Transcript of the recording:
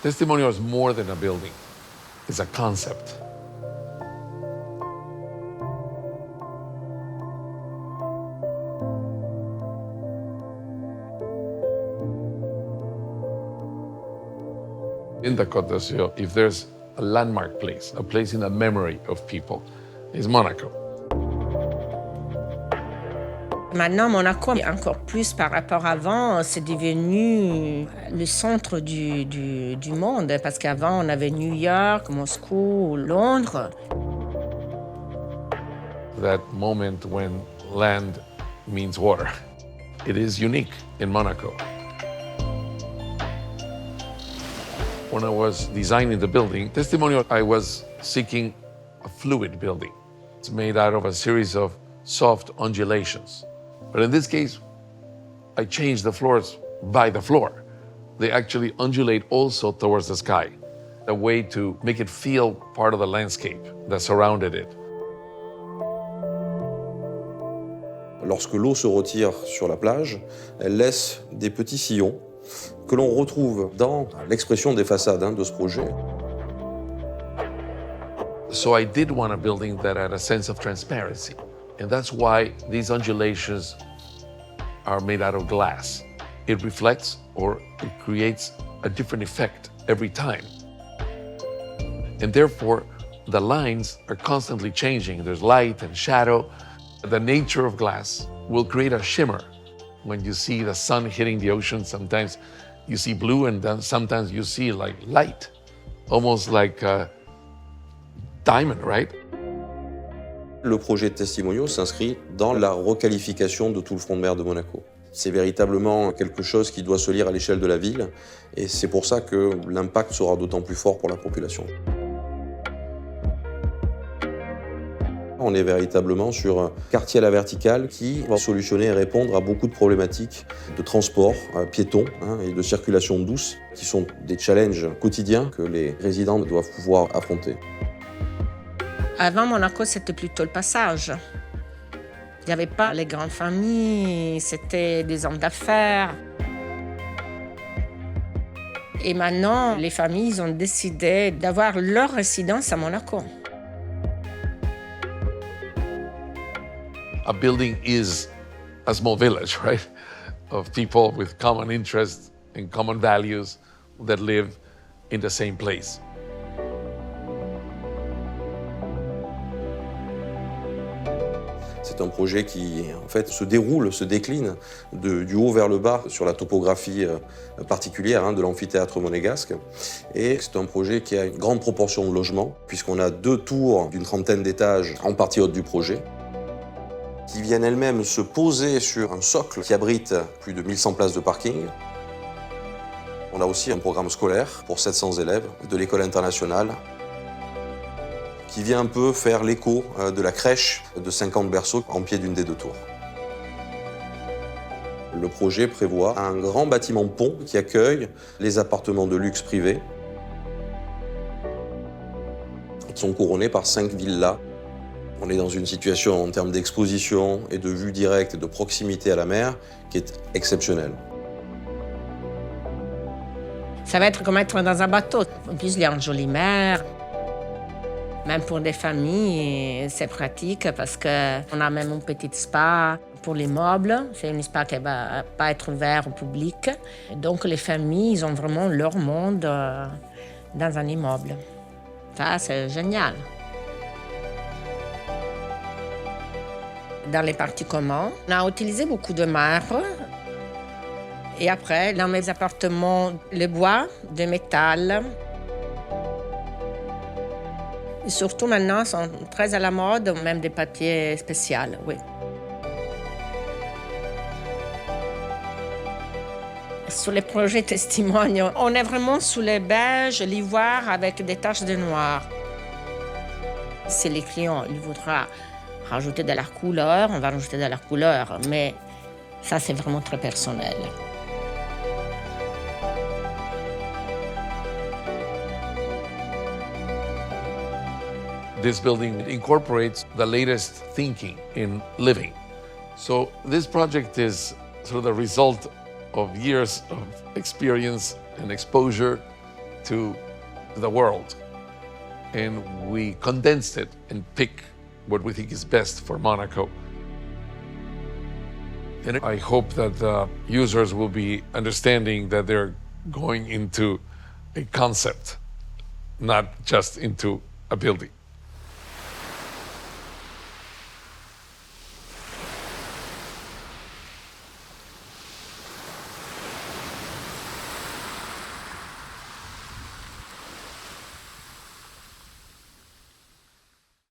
Testimonial is more than a building. It's a concept. In the Côte d'Azur, if there's a landmark place, a place in the memory of people, is Monaco. Maintenant, Monaco, encore plus par rapport à avant, c'est devenu le centre du monde. Parce qu'avant, on avait New York, Moscou, Londres. That moment when land means water. It is unique in Monaco. When I was designing the building, Testimonial, I was seeking a fluid building. It's made out of a series of soft undulations. But in this case, I changed the floors by the floor. They actually undulate also towards the sky, a way to make it feel part of the landscape that surrounded it. Lorsque l'eau se retire sur la plage, elle laisse des petits sillons que l'on retrouve dans l'expression des façades de ce projet. So I did want a building that had a sense of transparency. And that's why these undulations are made out of glass. It reflects or it creates a different effect every time. And therefore, the lines are constantly changing. There's light and shadow. The nature of glass will create a shimmer. When you see the sun hitting the ocean, sometimes you see blue and then sometimes you see like light, almost like a diamond, right? Le projet de Testimonial s'inscrit dans la requalification de tout le front de mer de Monaco. C'est véritablement quelque chose qui doit se lire à l'échelle de la ville et c'est pour ça que l'impact sera d'autant plus fort pour la population. On est véritablement sur un quartier à la verticale qui va solutionner et répondre à beaucoup de problématiques de transport piéton et de circulation douce qui sont des challenges quotidiens que les résidents doivent pouvoir affronter. Avant, Monaco, c'était plutôt le passage. Il n'y avait pas les grandes familles, c'était des hommes d'affaires. Et maintenant, les familles ont décidé d'avoir leur résidence à Monaco. A building is a small village, right? Of people with common interests and common values that live in the same place. C'est un projet qui, en fait, se déroule, se décline du haut vers le bas sur la topographie particulière de l'amphithéâtre monégasque. Et c'est un projet qui a une grande proportion de logements, puisqu'on a 2 tours d'une trentaine d'étages en partie haute du projet, qui viennent elles-mêmes se poser sur un socle qui abrite plus de 1100 places de parking. On a aussi un programme scolaire pour 700 élèves de l'école internationale, qui vient un peu faire l'écho de la crèche de 50 berceaux en pied d'une des 2 tours. Le projet prévoit un grand bâtiment pont qui accueille les appartements de luxe privés, qui sont couronnés par 5 villas. On est dans une situation en termes d'exposition et de vue directe et de proximité à la mer qui est exceptionnelle. Ça va être comme être dans un bateau. En plus, il y a une jolie mer. Même pour des familles, c'est pratique parce qu'on a même un petit spa pour les meubles. C'est un spa qui ne va pas être ouvert au public. Donc les familles, ils ont vraiment leur monde dans un immeuble. Ça, c'est génial. Dans les parties communes, on a utilisé beaucoup de marbre. Et après, dans mes appartements, le bois, de métal. Et surtout maintenant, sont très à la mode, même des papiers spéciaux, oui. Sur les projets testimoniaux, on est vraiment sous les beiges, l'ivoire avec des taches de noir. Si les clients ils voudront rajouter de la couleur, on va rajouter de la couleur, mais ça, c'est vraiment très personnel. This building incorporates the latest thinking in living. So this project is sort of the result of years of experience and exposure to the world. And we condensed it and pick what we think is best for Monaco. And I hope that the users will be understanding that they're going into a concept, not just into a building.